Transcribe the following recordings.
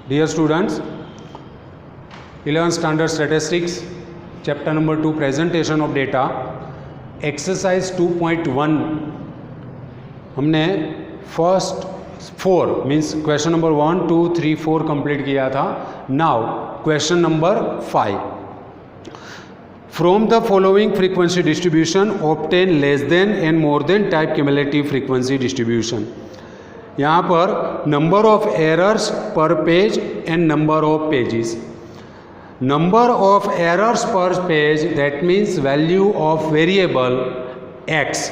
Dear students, 11th standard statistics, chapter number 2, presentation of data, exercise 2.1 हमने first 4 means question number 1, 2, 3, 4 complete किया था. Now question number 5. From the following frequency distribution obtain less than and more than type cumulative frequency distribution. यहाँ पर number of errors per page and number of pages. Number of errors per page, that means value of variable x,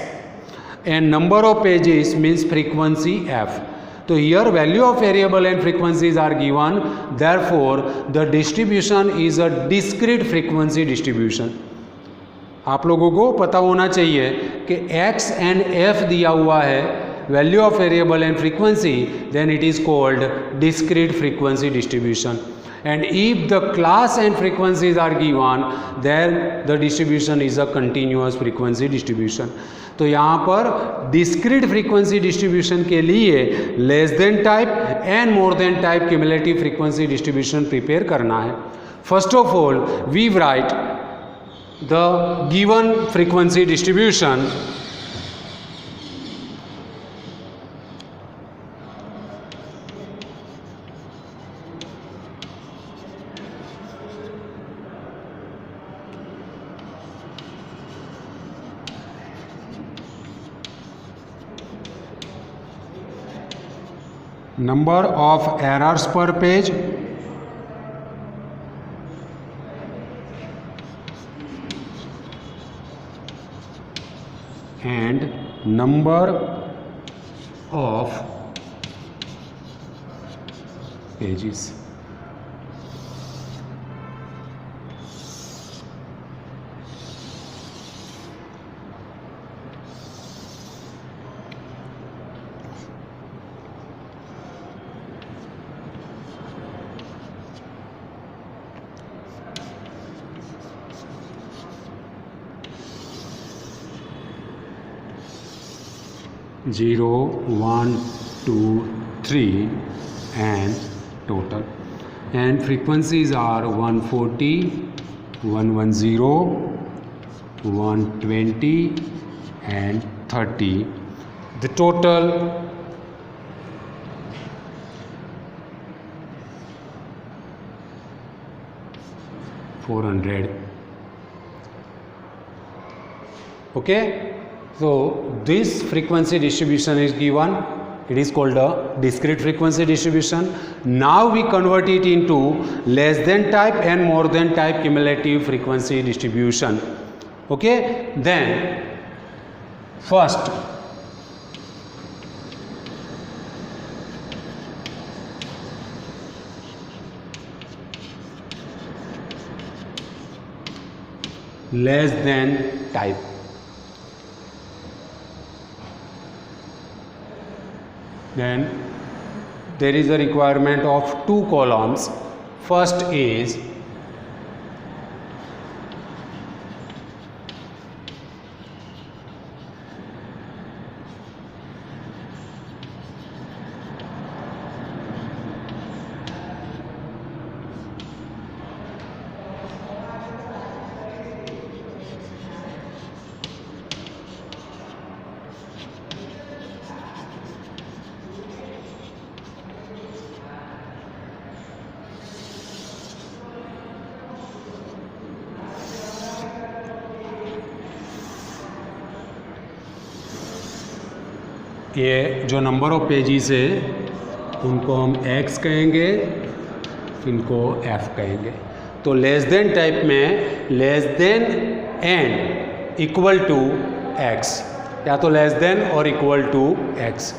and number of pages means frequency f. So here value of variable and frequencies are given, therefore the distribution is a discrete frequency distribution. आप लोगों को पता होना चाहिए कि x and f दिया हुआ है, value of variable and frequency, then it is called discrete frequency distribution. And if the class and frequencies are given, then the distribution is a continuous frequency distribution. तो यहाँ पर discrete frequency distribution के लिए less than type and more than type cumulative frequency distribution prepare करना है. First of all we write the given frequency distribution. Number of errors per page and number of pages. Zero, 1, 2, 3 and total, and frequencies are 140, 110, 120 and 30. The total 400. Okay. So this frequency distribution is given, it is called a discrete frequency distribution. Now we convert it into less than type and more than type cumulative frequency distribution. Okay, then first less than type. Then there is a requirement of 2 columns. First is ये जो number of pages है उनको हम x कहेंगे, इनको f कहेंगे. तो less than type में less than and equal to x, या तो लेस देन और equal to x.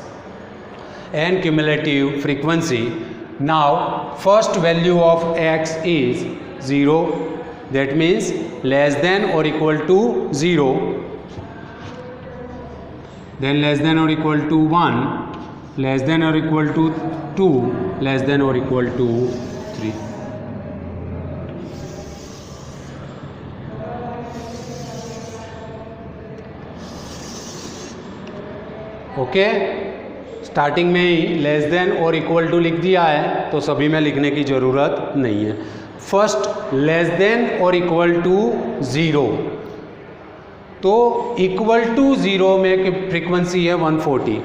And cumulative frequency, now first value of x is 0, that means less than और equal to 0. Then less than or equal to 1, less than or equal to 2, less than or equal to 3. Okay, starting में ही less than और equal to लिख दिया है तो सभी में लिखने की ज़रूरत नहीं है। फर्स्ट लेस देन और इक्वल टू 0, तो इक्वल टू 0 में फ्रीक्वेंसी है 140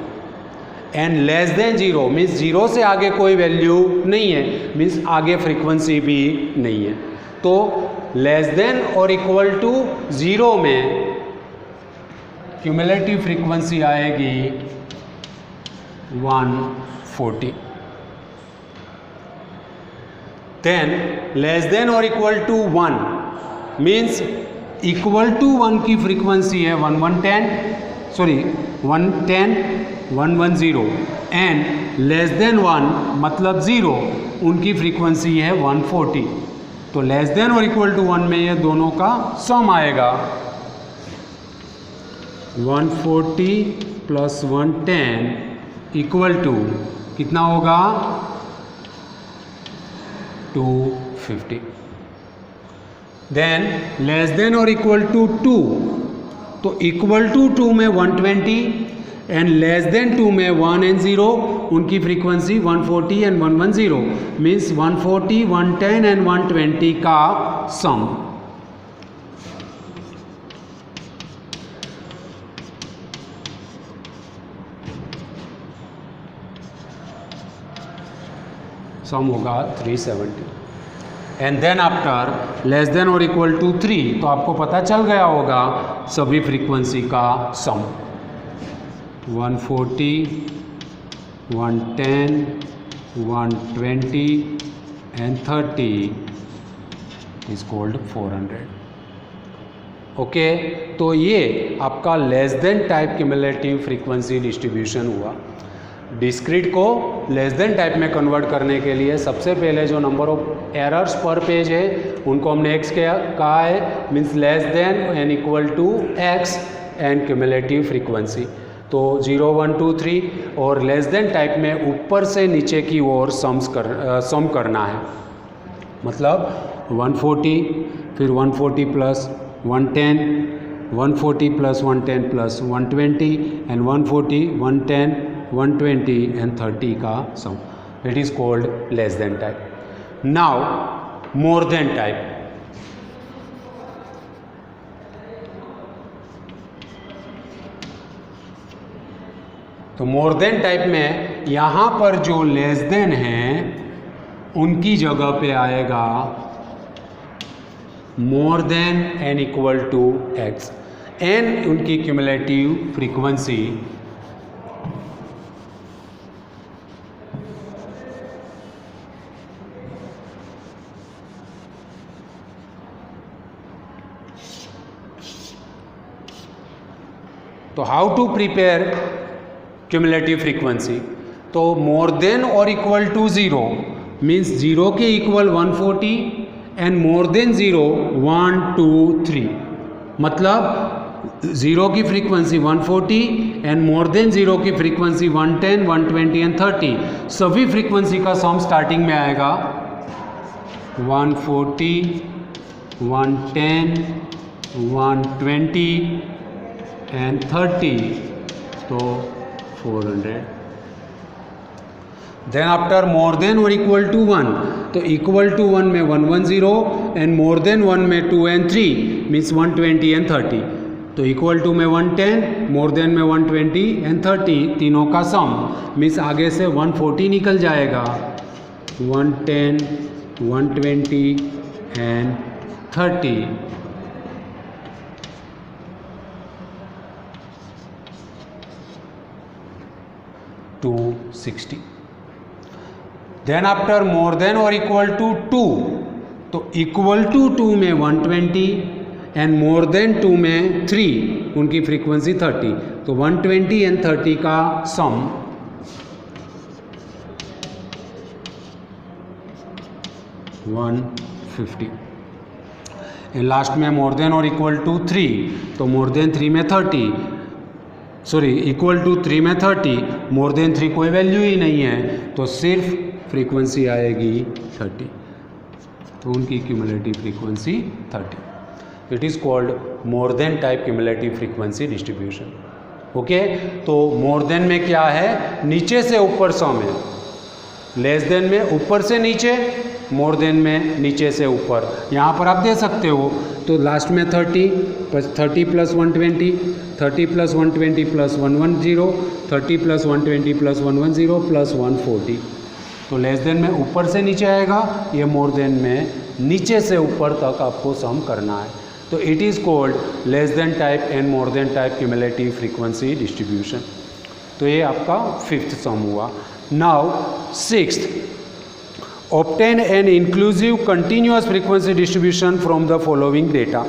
एंड लेस देन 0 मीन्स 0 से आगे कोई वैल्यू नहीं है, मीन्स आगे फ्रीक्वेंसी भी नहीं है। तो लेस देन और इक्वल टू 0 में क्यूमुलेटिव फ्रीक्वेंसी आएगी 140। देन लेस देन और equal to 1 means equal to 1 की फ्रीक्वेंसी है 110 110 एंड लेस देन 1 मतलब 0 उनकी फ्रीक्वेंसी है 140। तो लेस देन और इक्वल टू 1 में ये दोनों का सम आएगा 140 प्लस 110 इक्वल टू कितना होगा 250। देन लेस देन और इक्वल टू 2, तो इक्वल टू 2 में 120 एंड लेस देन 2 में 1 एंड 0 उनकी फ्रीक्वेंसी 140 एंड 110 मीन्स 140 110 एंड 120 का सम। सम होगा 370 and then after less than और इक्वल टू 3, तो आपको पता चल गया होगा सभी फ्रीक्वेंसी का sum 140 110 120 and 30 is called 400। Okay, तो ये आपका less than type cumulative frequency distribution हुआ। डिस्क्रीट को लेस देन टाइप में कन्वर्ट करने के लिए सबसे पहले जो number of errors per page है उनको हमने x कहा है, means less than and equal to x and cumulative frequency. तो 0 1 2 3 और लेस देन टाइप में ऊपर से नीचे की ओर सम करना है, मतलब 140 फिर 140 plus 110 140 plus 110 plus 120 and 140 110 120 and 30 का sum, it is called less than type. Now more than type, तो मोर देन टाइप में यहां पर जो लेस देन है उनकी जगह पे आएगा more than and equal to x, and उनकी क्यूमुलेटिव फ्रीक्वेंसी तो how to prepare cumulative frequency, तो मोर देन और इक्वल टू 0 मीन्स 0 के इक्वल 140 एंड मोर देन 0 1 2 3, मतलब 0 की फ्रीक्वेंसी 140 एंड मोर देन 0 की फ्रीक्वेंसी 110 120 एंड 30, सभी फ्रीक्वेंसी का सम स्टार्टिंग में आएगा 140 110 120 एंड 30, तो 400। देन आफ्टर मोर देन और इक्वल टू 1, तो इक्वल टू 1 में 110 एंड मोर देन 1 में 2 एंड 3 मीन्स 120 एंड 30, तो इक्वल टू में 110 मोर देन में 120 एंड 30 तीनों का सम मीन्स आगे से 140 निकल जाएगा 110 120 and 30, 260। Then after more than और इक्वल टू 2, तो इक्वल टू 2 में 120 एंड मोर देन 2 में 3 उनकी फ्रीक्वेंसी 30, तो 120 एंड 30 का सम 150। एंड लास्ट में मोर देन और इक्वल टू 3, तो मोर देन 3 में 30 इक्वल टू 3 में 30, मोर देन 3 कोई वैल्यू ही नहीं है, तो सिर्फ फ्रीक्वेंसी आएगी 30, तो उनकी cumulative frequency 30। It is called more than type cumulative frequency distribution. Okay, तो मोर देन में क्या है, नीचे से ऊपर सम है, लेस देन में ऊपर से नीचे, मोर देन में नीचे से ऊपर। यहाँ पर आप दे सकते हो, तो लास्ट में 30 plus 120, 30 plus 120 plus 110, 30 plus 120 plus 110 plus 140। तो लेस देन में ऊपर से नीचे आएगा, ये मोर देन में नीचे से ऊपर तक आपको सम करना है। तो it is called less than type and more than type cumulative frequency distribution. तो ये आपका फिफ्थ सम हुआ। Now sixth, obtain an inclusive continuous frequency distribution from the following data।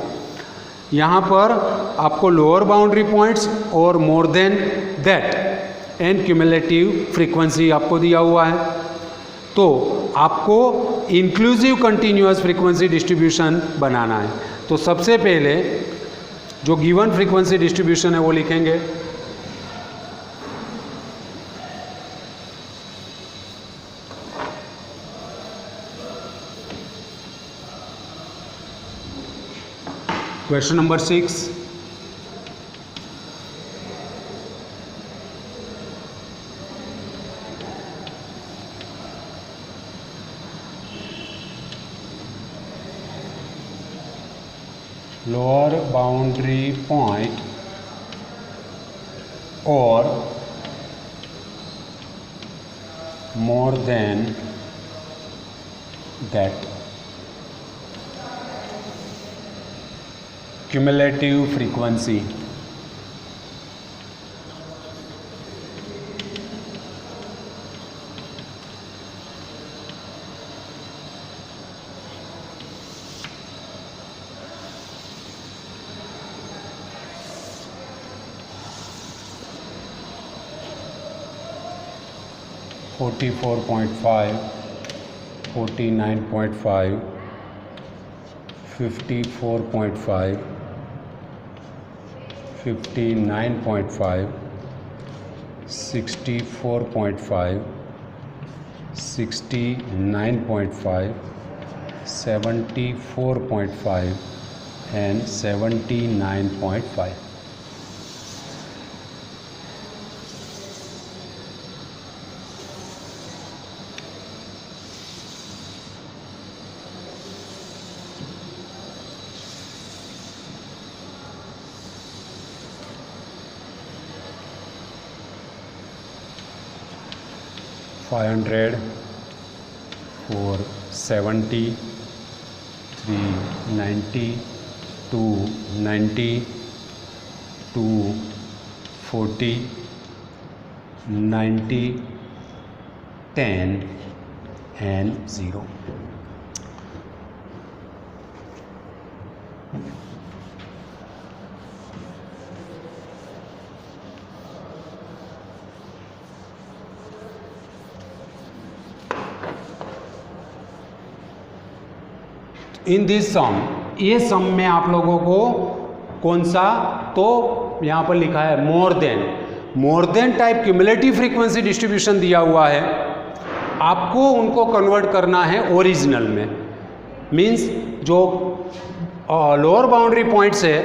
यहाँ पर आपको लोअर बाउंड्री पॉइंट्स और more than that and cumulative frequency आपको दिया हुआ है। तो आपको इंक्लूसिव कंटिन्यूअस फ्रीक्वेंसी डिस्ट्रीब्यूशन बनाना है। तो सबसे पहले जो गिवन फ्रीक्वेंसी डिस्ट्रीब्यूशन है वो लिखेंगे। Question number 6, lower boundary point और more than that cumulative frequency. Forty 49.5, 54.5, 59.5, 64.5, 69.5, 74.5 and 79.5। $500, $470, $390, $290, $240, $90, $10 and $0। In this सम, ये सम में आप लोगों को कौन सा, तो यहाँ पर लिखा है मोर than type cumulative frequency distribution दिया हुआ है। आपको उनको कन्वर्ट करना है ओरिजिनल में। मीन्स जो लोअर बाउंड्री पॉइंट्स है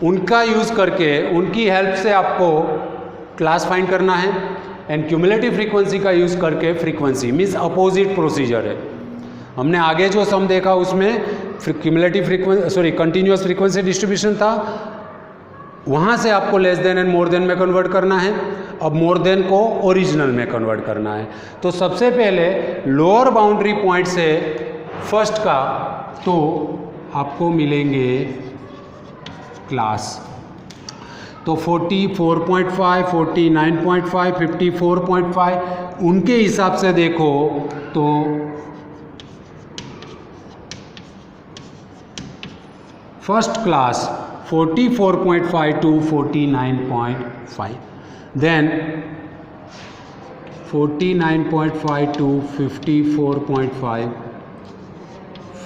उनका यूज़ करके, उनकी हेल्प से आपको क्लास फाइंड करना है, एंड क्यूमुलेटिव फ्रीक्वेंसी का यूज़ करके फ्रीक्वेंसी, मीन्स अपोजिट प्रोसीजर है। हमने आगे जो सम देखा उसमें cumulative frequency continuous frequency distribution था, वहाँ से आपको less than and more then में कन्वर्ट करना है। अब मोर देन को ओरिजिनल में कन्वर्ट करना है। तो सबसे पहले लोअर बाउंड्री पॉइंट से फर्स्ट का, तो आपको मिलेंगे क्लास, तो 44.5, 49.5, 54.5, उनके हिसाब से देखो तो first class 44.5 to 49.5, then 49.5 to 54.5,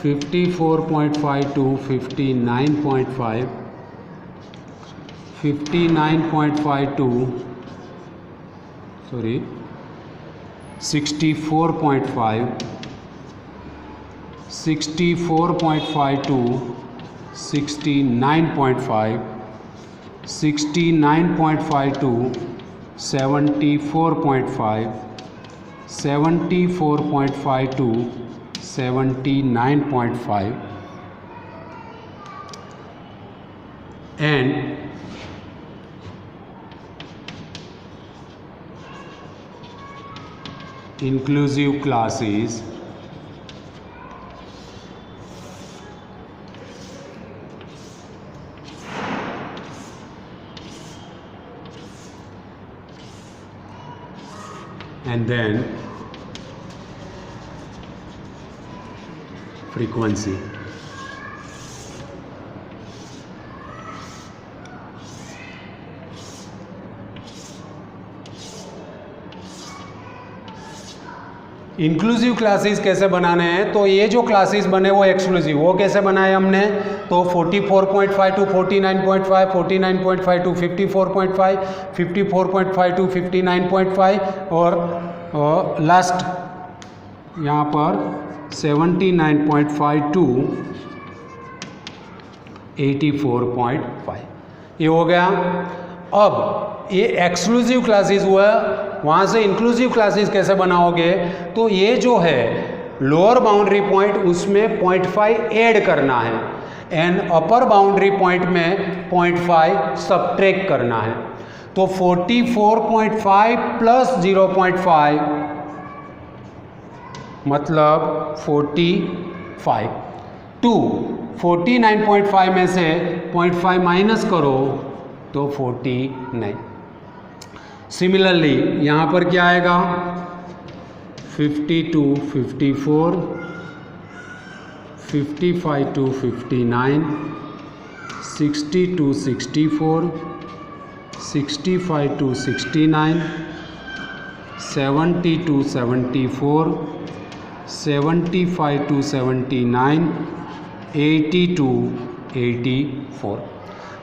54.5 to 59.5, 59.5 to 64.5, 64.5 to 69.5, 69.52, 74.5, 74.52, 79.5, and inclusive classes and then frequency. Inclusive classes कैसे बनाने हैं, तो ये जो क्लासेस बने वो एक्सक्लूसिव, वो कैसे बनाए हमने, तो 44.5 टू 49.5, 49.5 टू 54.5, 54.5 टू 59.5 और लास्ट यहाँ पर 79.5 टू 84.5, ये हो गया। अब ये एक्सक्लूसिव क्लासेस हुआ, वहाँ से इंक्लूसिव क्लासेस कैसे बनाओगे, तो ये जो है लोअर बाउंड्री पॉइंट उसमें 0.5 ऐड करना है एंड अपर बाउंड्री पॉइंट में 0.5 सब्ट्रैक्ट करना है। तो 44.5 प्लस 0.5 मतलब 45 टू 49.5 में से 0.5 माइनस करो तो 49। सिमिलरली यहाँ पर क्या आएगा, 50 to 54, 55 to 59, 60 to 64, 65 to 69, 70 to 74, 75 to 79, 80 to 84।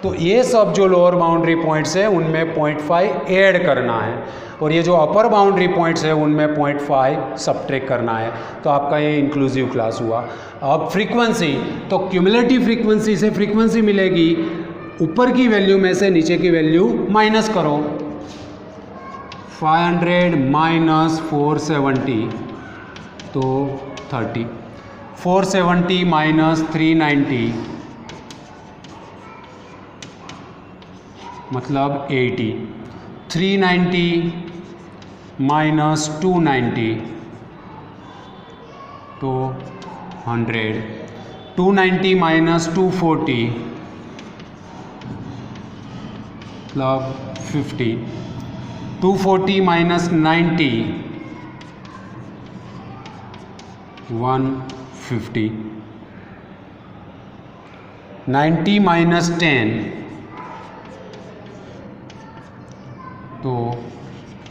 तो ये सब जो लोअर बाउंड्री पॉइंट्स है उनमें 0.5 ऐड करना है और ये जो अपर बाउंड्री पॉइंट्स है उनमें 0.5 सब्ट्रैक्ट करना है। तो आपका ये इंक्लूसिव क्लास हुआ। अब फ्रीक्वेंसी, तो क्यूमुलेटिव फ्रीक्वेंसी से फ्रीक्वेंसी मिलेगी, ऊपर की वैल्यू में से नीचे की वैल्यू माइनस करो। 500 माइनस 470 तो 30, 470 माइनस 390 मतलब 80, 390 माइनस 290 तो 100, 290 माइनस 240 मतलब 50, 240 माइनस 90 150, 90 माइनस 10 तो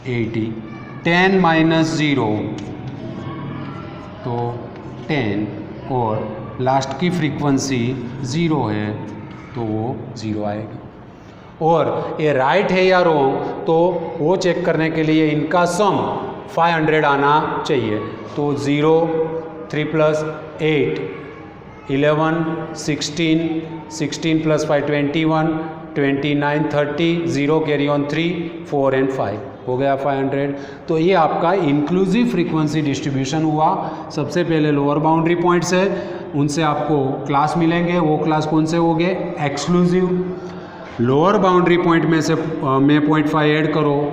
80, 10 माइनस 0 तो 10 और लास्ट की फ्रीक्वेंसी 0 है तो वो 0 आएगी। और ये राइट है या रॉन्ग तो वो चेक करने के लिए इनका सम 500 आना चाहिए। तो 0, 3 plus 8, 11, 16, 16 plus 5 21, 29, 30, 0 carry on 3, 4 and 5 हो गया 500। तो ये आपका इंक्लूसिव फ्रीक्वेंसी डिस्ट्रीब्यूशन हुआ। सबसे पहले लोअर बाउंड्री पॉइंट्स है, उनसे आपको क्लास मिलेंगे, वो क्लास कौन से होंगे, एक्सक्लूसिव। लोअर बाउंड्री पॉइंट में से 0.5 ऐड करो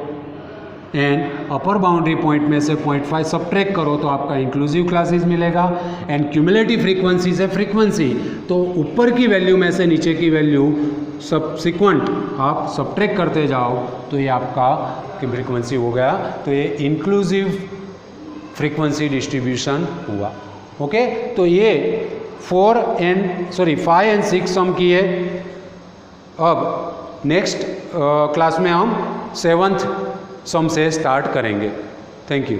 एंड अपर बाउंड्री पॉइंट में से 0.5 सब्ट्रैक्ट करो तो आपका इंक्लूसिव क्लासेस मिलेगा। एंड क्यूमुलेटिव फ्रीक्वेंसी से फ्रीक्वेंसी, तो ऊपर की वैल्यू में से नीचे की वैल्यू सब्सिक्वेंट आप सब्ट्रैक्ट करते जाओ तो ये आपका फ्रीक्वेंसी हो गया। तो ये इंक्लूसिव फ्रीक्वेंसी डिस्ट्रीब्यूशन हुआ। ओके, तो ये 5 एंड 6 सम किए। अब नेक्स्ट क्लास में हम 7th सम से स्टार्ट करेंगे। Thank you.